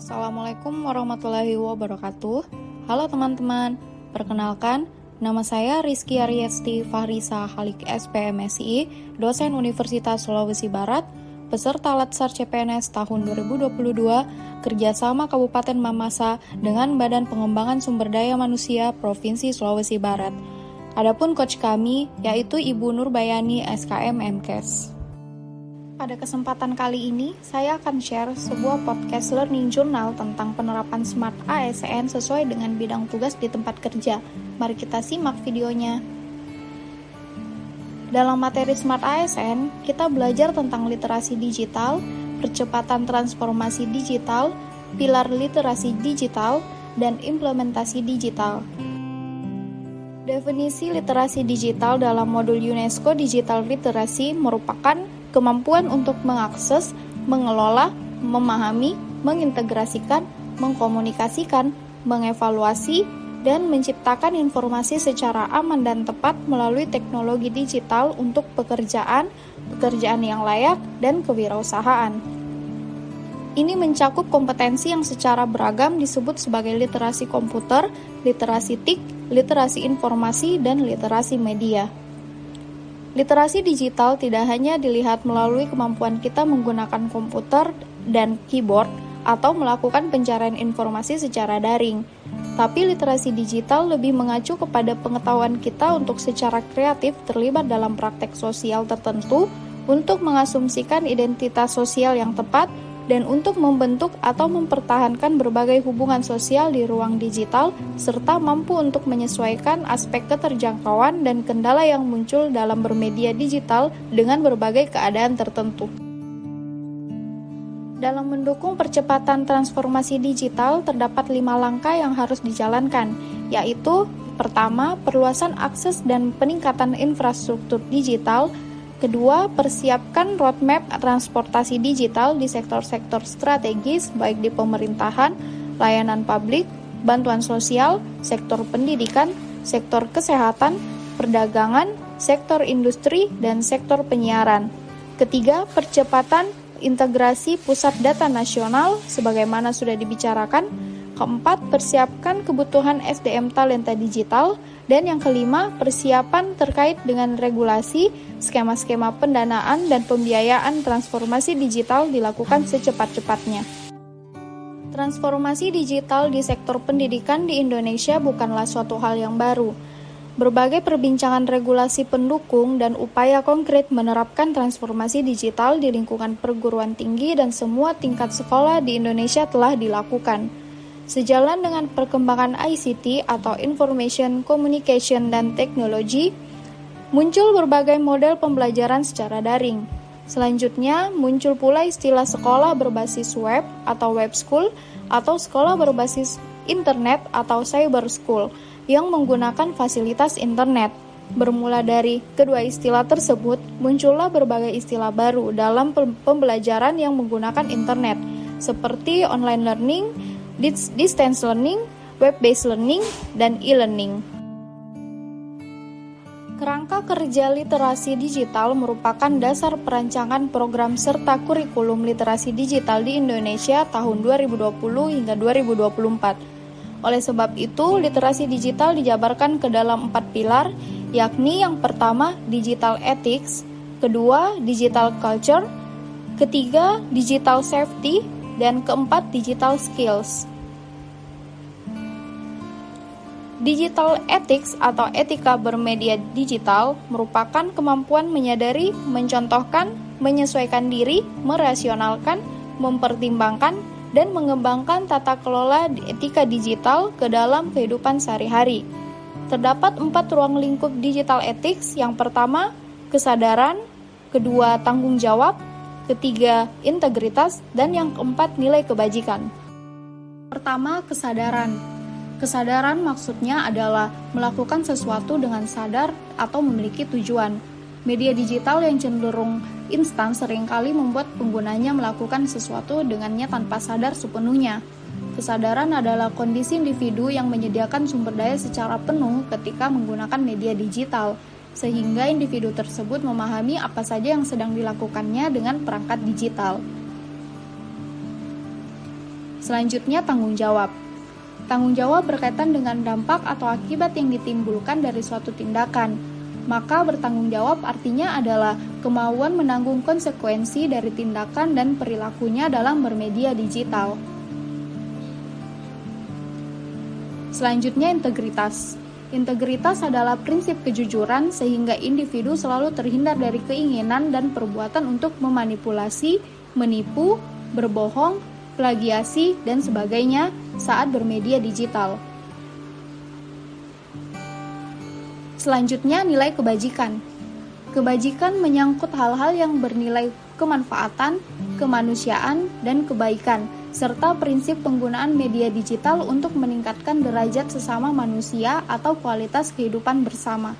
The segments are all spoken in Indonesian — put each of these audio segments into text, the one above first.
Assalamualaikum warahmatullahi wabarakatuh. Halo teman-teman, perkenalkan, nama saya Rizky Ariesti Fahrisa Halik SPMSI, dosen Universitas Sulawesi Barat, peserta Latsar CPNS tahun 2022, kerjasama Kabupaten Mamasa dengan Badan Pengembangan Sumber Daya Manusia Provinsi Sulawesi Barat. Adapun coach kami yaitu Ibu Nurbayani SKM MKes. Pada kesempatan kali ini, saya akan share sebuah podcast learning journal tentang penerapan Smart ASN sesuai dengan bidang tugas di tempat kerja. Mari kita simak videonya. Dalam materi Smart ASN, kita belajar tentang literasi digital, percepatan transformasi digital, pilar literasi digital, dan implementasi digital. Definisi literasi digital dalam modul UNESCO Digital Literacy merupakan kemampuan untuk mengakses, mengelola, memahami, mengintegrasikan, mengkomunikasikan, mengevaluasi, dan menciptakan informasi secara aman dan tepat melalui teknologi digital untuk pekerjaan yang layak, dan kewirausahaan. Ini mencakup kompetensi yang secara beragam disebut sebagai literasi komputer, literasi TIK, literasi informasi, dan literasi media. Literasi digital tidak hanya dilihat melalui kemampuan kita menggunakan komputer dan keyboard atau melakukan pencarian informasi secara daring, tapi literasi digital lebih mengacu kepada pengetahuan kita untuk secara kreatif terlibat dalam praktek sosial tertentu untuk mengasumsikan identitas sosial yang tepat dan untuk membentuk atau mempertahankan berbagai hubungan sosial di ruang digital, serta mampu untuk menyesuaikan aspek keterjangkauan dan kendala yang muncul dalam bermedia digital dengan berbagai keadaan tertentu. Dalam mendukung percepatan transformasi digital, terdapat 5 langkah yang harus dijalankan, yaitu pertama, perluasan akses dan peningkatan infrastruktur digital. Kedua, persiapkan roadmap transportasi digital di sektor-sektor strategis baik di pemerintahan, layanan publik, bantuan sosial, sektor pendidikan, sektor kesehatan, perdagangan, sektor industri, dan sektor penyiaran. Ketiga, percepatan integrasi pusat data nasional sebagaimana sudah dibicarakan. Keempat, persiapkan kebutuhan SDM talenta digital. Dan yang kelima, persiapan terkait dengan regulasi, skema-skema pendanaan, dan pembiayaan transformasi digital dilakukan secepat-cepatnya. Transformasi digital di sektor pendidikan di Indonesia bukanlah suatu hal yang baru. Berbagai perbincangan regulasi pendukung dan upaya konkret menerapkan transformasi digital di lingkungan perguruan tinggi dan semua tingkat sekolah di Indonesia telah dilakukan. Sejalan dengan perkembangan ICT atau Information, Communication, dan Technology, muncul berbagai model pembelajaran secara daring. Selanjutnya, muncul pula istilah sekolah berbasis web atau web school atau sekolah berbasis internet atau cyber school yang menggunakan fasilitas internet. Bermula dari kedua istilah tersebut, muncullah berbagai istilah baru dalam pembelajaran yang menggunakan internet, seperti online learning, distance learning, web-based learning, dan e-learning. Kerangka kerja literasi digital merupakan dasar perancangan program serta kurikulum literasi digital di Indonesia tahun 2020 hingga 2024. Oleh sebab itu, literasi digital dijabarkan ke dalam 4 pilar, yakni yang pertama, digital ethics, kedua, digital culture, ketiga, digital safety, dan keempat, digital skills. Digital ethics atau etika bermedia digital merupakan kemampuan menyadari, mencontohkan, menyesuaikan diri, merasionalkan, mempertimbangkan, dan mengembangkan tata kelola etika digital ke dalam kehidupan sehari-hari. Terdapat 4 ruang lingkup digital ethics, yang pertama, kesadaran, kedua, tanggung jawab, ketiga, integritas, dan yang keempat, nilai kebajikan. Pertama, kesadaran. Kesadaran maksudnya adalah melakukan sesuatu dengan sadar atau memiliki tujuan. Media digital yang cenderung instan seringkali membuat penggunanya melakukan sesuatu dengannya tanpa sadar sepenuhnya. Kesadaran adalah kondisi individu yang menyediakan sumber daya secara penuh ketika menggunakan media digital, sehingga individu tersebut memahami apa saja yang sedang dilakukannya dengan perangkat digital. Selanjutnya, tanggung jawab. Tanggung jawab berkaitan dengan dampak atau akibat yang ditimbulkan dari suatu tindakan. Maka bertanggung jawab artinya adalah kemauan menanggung konsekuensi dari tindakan dan perilakunya dalam bermedia digital. Selanjutnya, integritas. Integritas adalah prinsip kejujuran sehingga individu selalu terhindar dari keinginan dan perbuatan untuk memanipulasi, menipu, berbohong, plagiasi, dan sebagainya saat bermedia digital. Selanjutnya, nilai kebajikan. Kebajikan menyangkut hal-hal yang bernilai kemanfaatan, kemanusiaan, dan kebaikan, serta prinsip penggunaan media digital untuk meningkatkan derajat sesama manusia atau kualitas kehidupan bersama.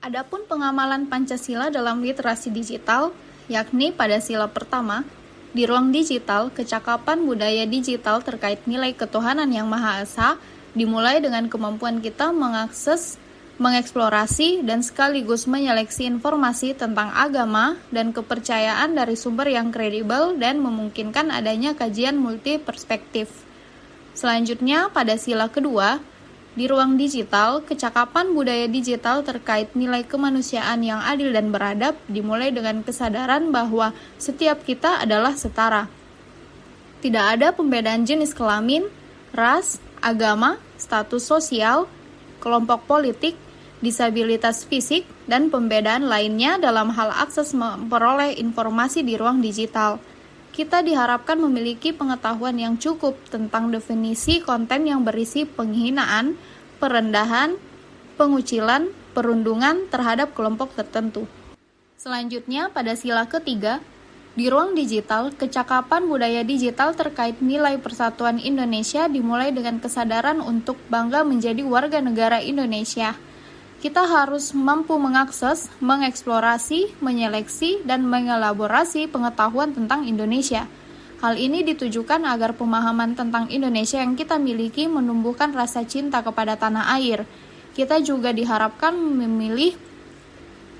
Adapun pengamalan Pancasila dalam literasi digital, yakni pada sila pertama, di ruang digital, kecakapan budaya digital terkait nilai ketuhanan yang Maha Esa dimulai dengan kemampuan kita mengakses, mengeksplorasi, dan sekaligus menyeleksi informasi tentang agama dan kepercayaan dari sumber yang kredibel dan memungkinkan adanya kajian multi perspektif. Selanjutnya, pada sila kedua, di ruang digital, kecakapan budaya digital terkait nilai kemanusiaan yang adil dan beradab dimulai dengan kesadaran bahwa setiap kita adalah setara. Tidak ada pembedaan jenis kelamin, ras, agama, status sosial, kelompok politik, disabilitas fisik, dan pembedaan lainnya dalam hal akses memperoleh informasi di ruang digital. Kita diharapkan memiliki pengetahuan yang cukup tentang definisi konten yang berisi penghinaan, perendahan, pengucilan, perundungan terhadap kelompok tertentu. Selanjutnya, pada sila ketiga, di ruang digital, kecakapan budaya digital terkait nilai persatuan Indonesia dimulai dengan kesadaran untuk bangga menjadi warga negara Indonesia. Kita harus mampu mengakses, mengeksplorasi, menyeleksi, dan mengelaborasi pengetahuan tentang Indonesia. Hal ini ditujukan agar pemahaman tentang Indonesia yang kita miliki menumbuhkan rasa cinta kepada tanah air. Kita juga diharapkan memilih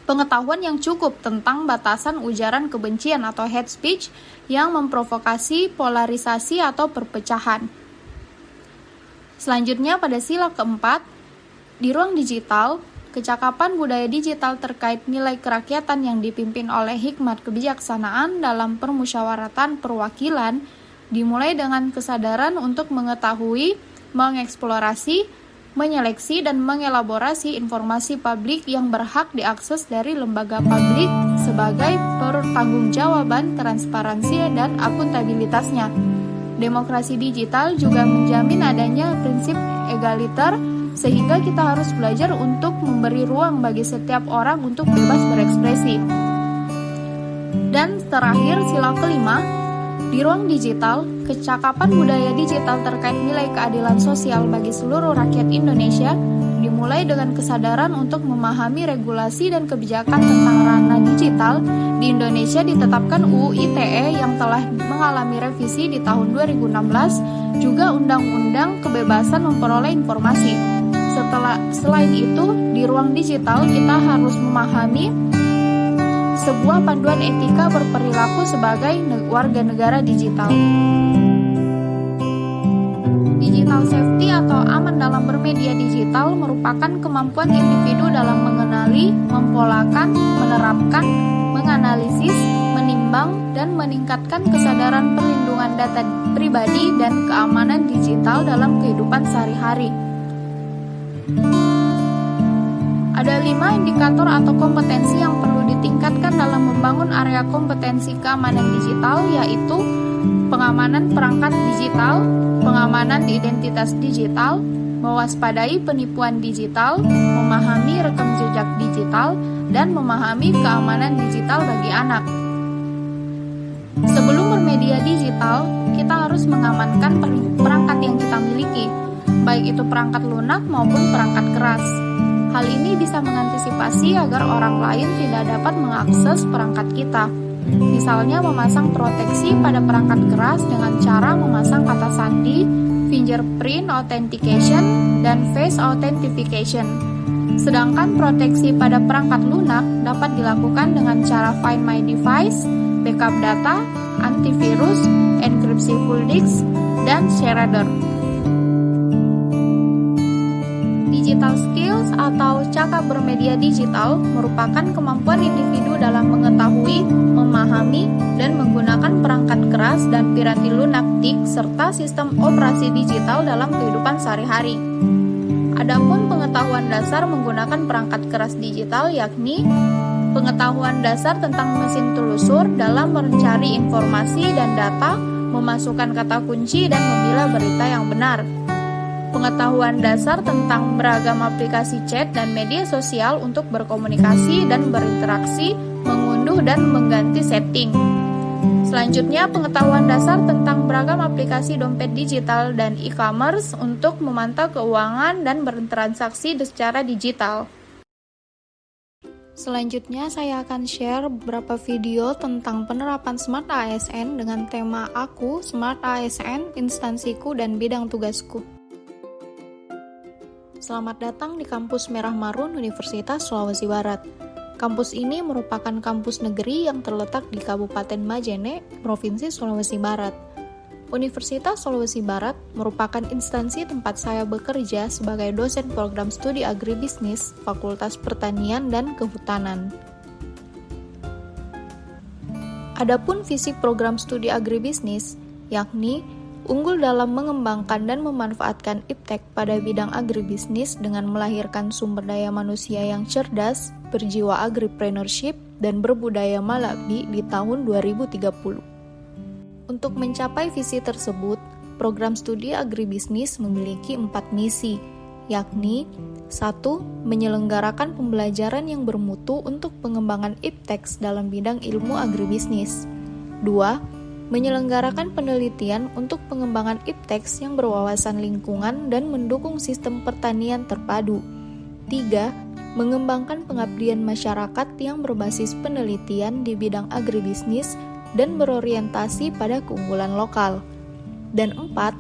pengetahuan yang cukup tentang batasan ujaran kebencian atau hate speech yang memprovokasi polarisasi atau perpecahan. Selanjutnya, pada sila keempat, di ruang digital, kecakapan budaya digital terkait nilai kerakyatan yang dipimpin oleh hikmat kebijaksanaan dalam permusyawaratan perwakilan dimulai dengan kesadaran untuk mengetahui, mengeksplorasi, menyeleksi, dan mengelaborasi informasi publik yang berhak diakses dari lembaga publik sebagai pertanggungjawaban transparansi dan akuntabilitasnya. Demokrasi digital juga menjamin adanya prinsip egaliter, sehingga kita harus belajar untuk memberi ruang bagi setiap orang untuk bebas berekspresi. Dan terakhir, sila kelima, di ruang digital, kecakapan budaya digital terkait nilai keadilan sosial bagi seluruh rakyat Indonesia dimulai dengan kesadaran untuk memahami regulasi dan kebijakan tentang ranah digital di Indonesia ditetapkan UU ITE yang telah mengalami revisi di tahun 2016, juga Undang-Undang Kebebasan Memperoleh Informasi. Selain itu, di ruang digital kita harus memahami sebuah panduan etika berperilaku sebagai warga negara digital. Digital safety atau aman dalam bermedia digital merupakan kemampuan individu dalam mengenali, mempolakan, menerapkan, menganalisis, menimbang, dan meningkatkan kesadaran perlindungan data pribadi dan keamanan digital dalam kehidupan sehari-hari. Ada 5 indikator atau kompetensi yang perlu ditingkatkan dalam membangun area kompetensi keamanan digital, yaitu pengamanan perangkat digital, pengamanan identitas digital, mewaspadai penipuan digital, memahami rekam jejak digital, dan memahami keamanan digital bagi anak. Sebelum bermedia digital, kita harus mengamankan perangkat yang kita miliki, baik itu perangkat lunak maupun perangkat keras. Hal ini bisa mengantisipasi agar orang lain tidak dapat mengakses perangkat kita. Misalnya memasang proteksi pada perangkat keras dengan cara memasang kata sandi, fingerprint authentication, dan face authentication. Sedangkan proteksi pada perangkat lunak dapat dilakukan dengan cara Find My Device, backup data, antivirus, enkripsi full disk, dan shader. Digital skills atau cakap bermedia digital merupakan kemampuan individu dalam mengetahui, memahami, dan menggunakan perangkat keras dan piranti lunak TIC serta sistem operasi digital dalam kehidupan sehari-hari. Adapun pengetahuan dasar menggunakan perangkat keras digital yakni pengetahuan dasar tentang mesin telusur dalam mencari informasi dan data, memasukkan kata kunci dan memilah berita yang benar. Pengetahuan dasar tentang beragam aplikasi chat dan media sosial untuk berkomunikasi dan berinteraksi, mengunduh dan mengganti setting. Selanjutnya, pengetahuan dasar tentang beragam aplikasi dompet digital dan e-commerce untuk memantau keuangan dan bertransaksi secara digital. Selanjutnya, saya akan share beberapa video tentang penerapan Smart ASN dengan tema Aku, Smart ASN, Instansiku, dan Bidang Tugasku. Selamat datang di Kampus Merah Marun Universitas Sulawesi Barat. Kampus ini merupakan kampus negeri yang terletak di Kabupaten Majene, Provinsi Sulawesi Barat. Universitas Sulawesi Barat merupakan instansi tempat saya bekerja sebagai dosen program studi agribisnis, Fakultas Pertanian dan Kehutanan. Adapun visi program studi agribisnis, yakni unggul dalam mengembangkan dan memanfaatkan iptek pada bidang agribisnis dengan melahirkan sumber daya manusia yang cerdas, berjiwa agripreneurship, dan berbudaya Malabi di tahun 2030. Untuk mencapai visi tersebut, program studi agribisnis memiliki 4 misi, yakni 1. Menyelenggarakan pembelajaran yang bermutu untuk pengembangan iptek dalam bidang ilmu agribisnis. 2. Menyelenggarakan penelitian untuk pengembangan iptek yang berwawasan lingkungan dan mendukung sistem pertanian terpadu. 3. Mengembangkan pengabdian masyarakat yang berbasis penelitian di bidang agribisnis dan berorientasi pada keunggulan lokal. Dan 4.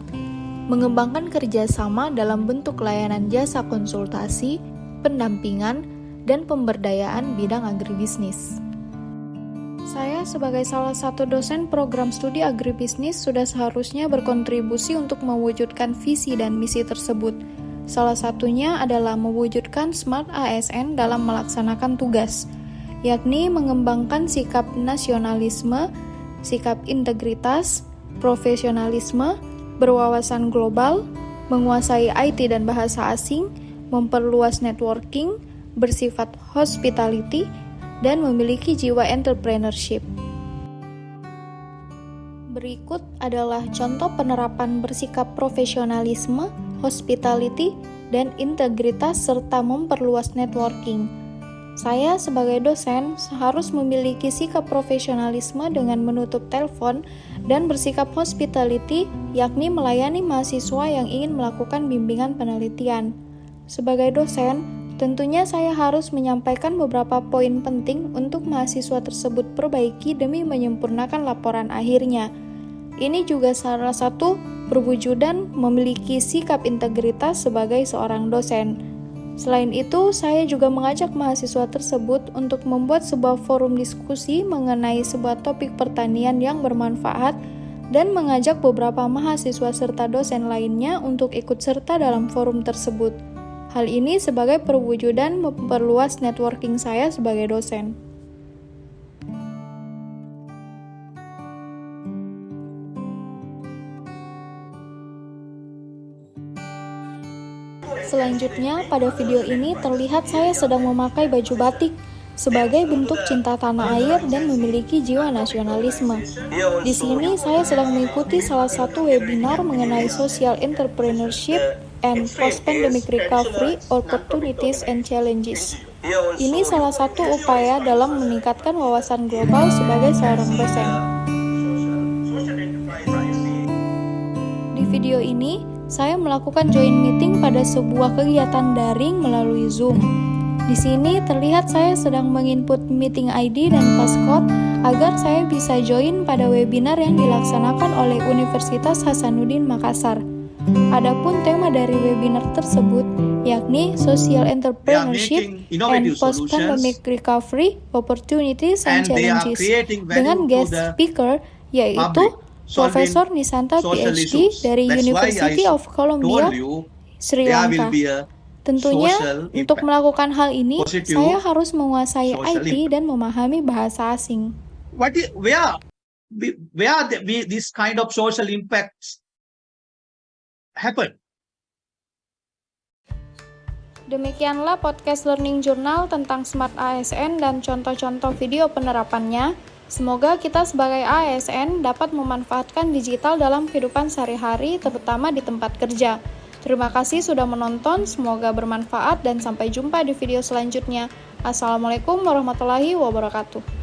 Mengembangkan kerjasama dalam bentuk layanan jasa konsultasi, pendampingan, dan pemberdayaan bidang agribisnis. Saya sebagai salah satu dosen program studi agribisnis sudah seharusnya berkontribusi untuk mewujudkan visi dan misi tersebut. Salah satunya adalah mewujudkan Smart ASN dalam melaksanakan tugas, yakni mengembangkan sikap nasionalisme, sikap integritas, profesionalisme, berwawasan global, menguasai IT dan bahasa asing, memperluas networking, bersifat hospitality, dan memiliki jiwa entrepreneurship. Berikut adalah contoh penerapan bersikap profesionalisme, hospitality, dan integritas serta memperluas networking. Saya sebagai dosen harus memiliki sikap profesionalisme dengan menutup telepon dan bersikap hospitality, yakni melayani mahasiswa yang ingin melakukan bimbingan penelitian. Sebagai dosen, tentunya saya harus menyampaikan beberapa poin penting untuk mahasiswa tersebut perbaiki demi menyempurnakan laporan akhirnya. Ini juga salah satu perwujudan memiliki sikap integritas sebagai seorang dosen. Selain itu, saya juga mengajak mahasiswa tersebut untuk membuat sebuah forum diskusi mengenai sebuah topik pertanian yang bermanfaat dan mengajak beberapa mahasiswa serta dosen lainnya untuk ikut serta dalam forum tersebut. Hal ini sebagai perwujudan memperluas networking saya sebagai dosen. Selanjutnya, pada video ini terlihat saya sedang memakai baju batik sebagai bentuk cinta tanah air dan memiliki jiwa nasionalisme. Di sini saya sedang mengikuti salah satu webinar mengenai social entrepreneurship and post-pandemic recovery, opportunities and challenges. Ini salah satu upaya dalam meningkatkan wawasan global sebagai seorang dosen. Di video ini, saya melakukan join meeting pada sebuah kegiatan daring melalui Zoom. Di sini terlihat saya sedang menginput meeting ID dan passcode agar saya bisa join pada webinar yang dilaksanakan oleh Universitas Hasanuddin Makassar. Adapun tema dari webinar tersebut yakni social They are entrepreneurship making and innovative post-pandemic solutions, recovery opportunities and and they are challenges. creating Dengan value to guest the speaker yaitu public, Profesor solving Nisanta social PhD issues. dari That's why University of told Columbia, you Sri there will Lanka. be a Tentunya social untuk impact, melakukan hal ini, positive saya harus menguasai social IT impact. dan memahami bahasa asing. This kind of social impacts happen? Demikianlah podcast Learning Journal tentang Smart ASN dan contoh-contoh video penerapannya. Semoga kita sebagai ASN dapat memanfaatkan digital dalam kehidupan sehari-hari, terutama di tempat kerja. Terima kasih sudah menonton, semoga bermanfaat dan sampai jumpa di video selanjutnya. Assalamualaikum warahmatullahi wabarakatuh.